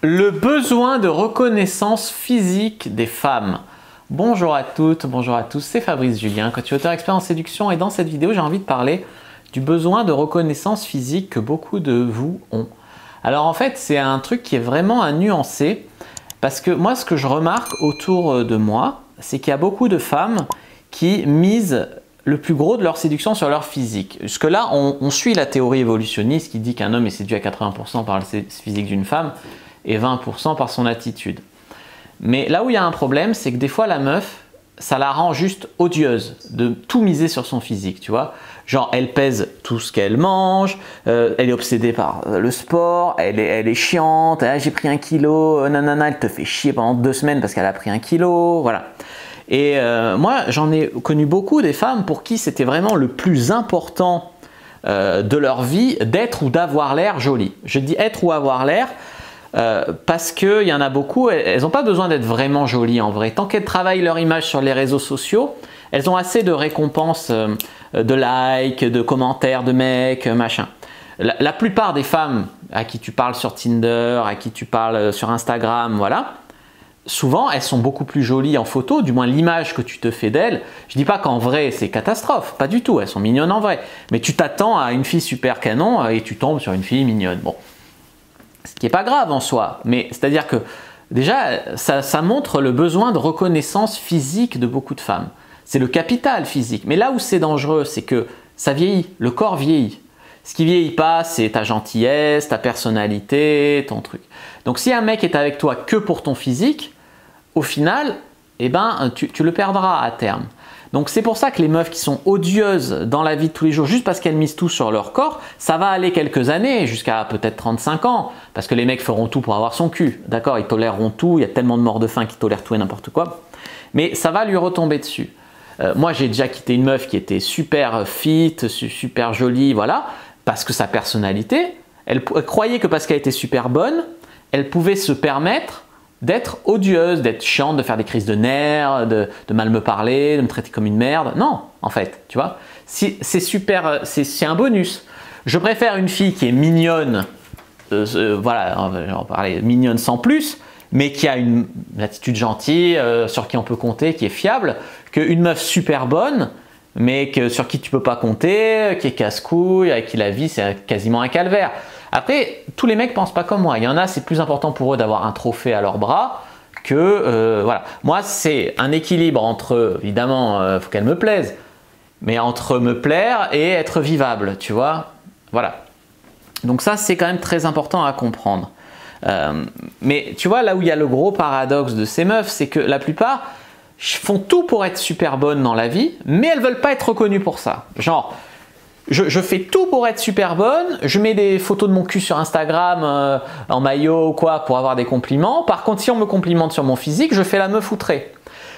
Le besoin de reconnaissance physique des femmes. Bonjour à toutes, bonjour à tous, c'est Fabrice Julien, coach auteur expert en séduction, et dans cette vidéo j'ai envie de parler du besoin de reconnaissance physique que beaucoup de vous ont. Alors en fait c'est un truc qui est vraiment à nuancer, parce que moi ce que je remarque autour de moi, c'est qu'il y a beaucoup de femmes qui misent le plus gros de leur séduction sur leur physique. Jusque là on suit la théorie évolutionniste qui dit qu'un homme est séduit à 80% par le physique d'une femme et 20% par son attitude. Mais là où il y a un problème, c'est que des fois la meuf, ça la rend juste odieuse de tout miser sur son physique, tu vois. Genre elle pèse tout ce qu'elle mange, elle est obsédée par le sport, elle est chiante, ah, j'ai pris 1 kilo, nanana, elle te fait chier pendant 2 semaines parce qu'elle a pris 1 kilo, voilà. Et moi j'en ai connu beaucoup des femmes pour qui c'était vraiment le plus important de leur vie d'être ou d'avoir l'air jolie. Je dis être ou avoir l'air, parce qu'il y en a beaucoup, elles n'ont pas besoin d'être vraiment jolies en vrai. Tant qu'elles travaillent leur image sur les réseaux sociaux, elles ont assez de récompenses, de likes, de commentaires de mecs, machin. La plupart des femmes à qui tu parles sur Tinder, à qui tu parles sur Instagram, voilà, souvent elles sont beaucoup plus jolies en photo, du moins l'image que tu te fais d'elles. Je dis pas qu'en vrai c'est catastrophe, pas du tout, elles sont mignonnes en vrai. Mais tu t'attends à une fille super canon et tu tombes sur une fille mignonne. Bon. Ce qui n'est pas grave en soi, mais c'est-à-dire que déjà, ça montre le besoin de reconnaissance physique de beaucoup de femmes. C'est le capital physique. Mais là où c'est dangereux, c'est que ça vieillit, le corps vieillit. Ce qui vieillit pas, c'est ta gentillesse, ta personnalité, ton truc. Donc si un mec est avec toi que pour ton physique, au final, eh ben, tu le perdras à terme. Donc c'est pour ça que les meufs qui sont odieuses dans la vie de tous les jours, juste parce qu'elles misent tout sur leur corps, ça va aller quelques années, jusqu'à peut-être 35 ans, parce que les mecs feront tout pour avoir son cul, d'accord, ils toléreront tout, il y a tellement de morts de faim qui tolèrent tout et n'importe quoi, mais ça va lui retomber dessus. Moi j'ai déjà quitté une meuf qui était super fit, super jolie, voilà, parce que sa personnalité, elle croyait que parce qu'elle était super bonne, elle pouvait se permettre d'être odieuse, d'être chiante, de faire des crises de nerfs, de mal me parler, de me traiter comme une merde. Non, en fait, tu vois. C'est super, c'est un bonus. Je préfère une fille qui est mignonne, voilà, on va en parler, mignonne sans plus, mais qui a une attitude gentille, sur qui on peut compter, qui est fiable, qu'une meuf super bonne, mais sur qui tu peux pas compter, qui est casse-couille, avec qui la vie c'est quasiment un calvaire. Après, tous les mecs pensent pas comme moi. Il y en a, c'est plus important pour eux d'avoir un trophée à leurs bras que voilà. Moi, c'est un équilibre entre, évidemment, faut qu'elle me plaise, mais entre me plaire et être vivable, tu vois. Voilà. Donc ça, c'est quand même très important à comprendre. Mais tu vois, là où il y a le gros paradoxe de ces meufs, c'est que la plupart font tout pour être super bonnes dans la vie, mais elles veulent pas être reconnues pour ça. Genre, je fais tout pour être super bonne, je mets des photos de mon cul sur Instagram en maillot ou quoi pour avoir des compliments. Par contre, si on me complimente sur mon physique, je fais la meuf outrée.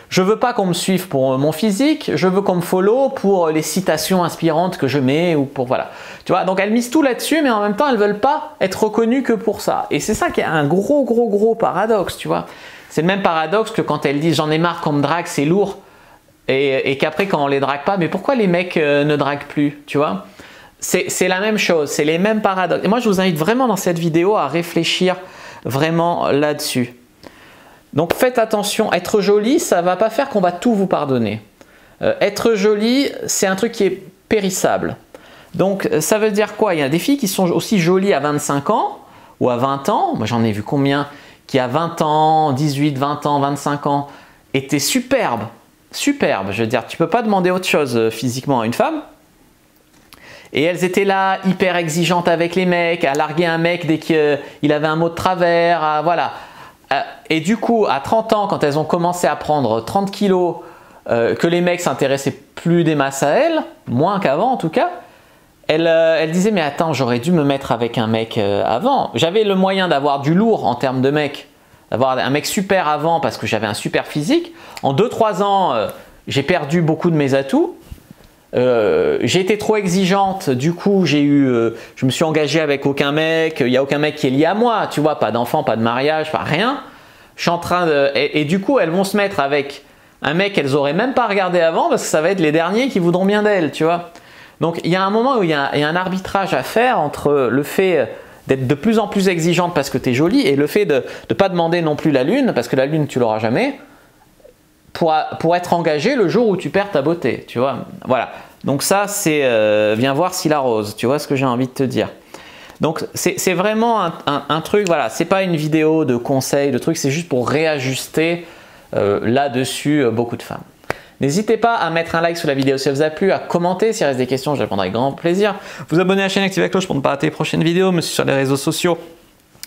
Je veux pas qu'on me suive pour mon physique, je veux qu'on me follow pour les citations inspirantes que je mets ou pour voilà. Tu vois, donc elles misent tout là-dessus, mais en même temps, elles veulent pas être reconnues que pour ça. Et c'est ça qui est un gros paradoxe, tu vois. C'est le même paradoxe que quand elles disent j'en ai marre qu'on me drague, c'est lourd. Et qu'après quand on les drague pas, mais pourquoi les mecs ne draguent plus, tu vois? C'est la même chose, c'est les mêmes paradoxes. Et moi je vous invite vraiment dans cette vidéo à réfléchir vraiment là-dessus. Donc faites attention, être jolie, ça va pas faire qu'on va tout vous pardonner. Être jolie, c'est un truc qui est périssable. Donc ça veut dire quoi? Il y a des filles qui sont aussi jolies à 25 ans ou à 20 ans, moi j'en ai vu combien qui à 20 ans, 18, 20 ans, 25 ans étaient superbes. Superbe, je veux dire, tu peux pas demander autre chose physiquement à une femme. Et elles étaient là, hyper exigeantes avec les mecs, à larguer un mec dès qu'il avait un mot de travers, voilà. Et du coup, à 30 ans, quand elles ont commencé à prendre 30 kilos, que les mecs s'intéressaient plus des masses à elles, moins qu'avant en tout cas, elles disaient mais attends, j'aurais dû me mettre avec un mec avant. J'avais le moyen d'avoir du lourd en termes de mec. D'avoir un mec super avant parce que j'avais un super physique. En 2-3 ans, j'ai perdu beaucoup de mes atouts. J'ai été trop exigeante, du coup je me suis engagé avec aucun mec, il n'y a aucun mec qui est lié à moi, tu vois, pas d'enfant, pas de mariage, pas rien. Je suis en train de... Et du coup, elles vont se mettre avec un mec qu'elles n'auraient même pas regardé avant parce que ça va être les derniers qui voudront bien d'elles, tu vois. Donc il y a un moment où il y a un arbitrage à faire entre le fait d'être de plus en plus exigeante parce que tu es jolie, et le fait de ne pas demander non plus la lune, parce que la lune tu l'auras jamais, pour être engagé le jour où tu perds ta beauté, tu vois. Voilà. Donc ça, c'est viens voir si la rose, tu vois ce que j'ai envie de te dire. Donc c'est vraiment un truc, voilà, c'est pas une vidéo de conseils, de trucs, c'est juste pour réajuster là-dessus beaucoup de femmes. N'hésitez pas à mettre un like sous la vidéo si elle vous a plu, à commenter s'il reste des questions, je répondrai avec grand plaisir. Vous abonner à la chaîne, activer la cloche pour ne pas rater les prochaines vidéos, me suivre sur les réseaux sociaux.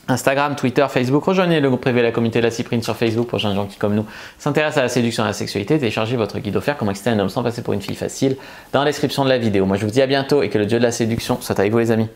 Instagram, Twitter, Facebook, rejoignez le groupe privé La Communauté de la Cyprine sur Facebook pour jeunes gens qui, comme nous, s'intéressent à la séduction et à la sexualité. Téléchargez votre guide offert Comment exciter un homme sans passer pour une fille facile dans la description de la vidéo. Moi, je vous dis à bientôt et que le dieu de la séduction soit avec vous les amis.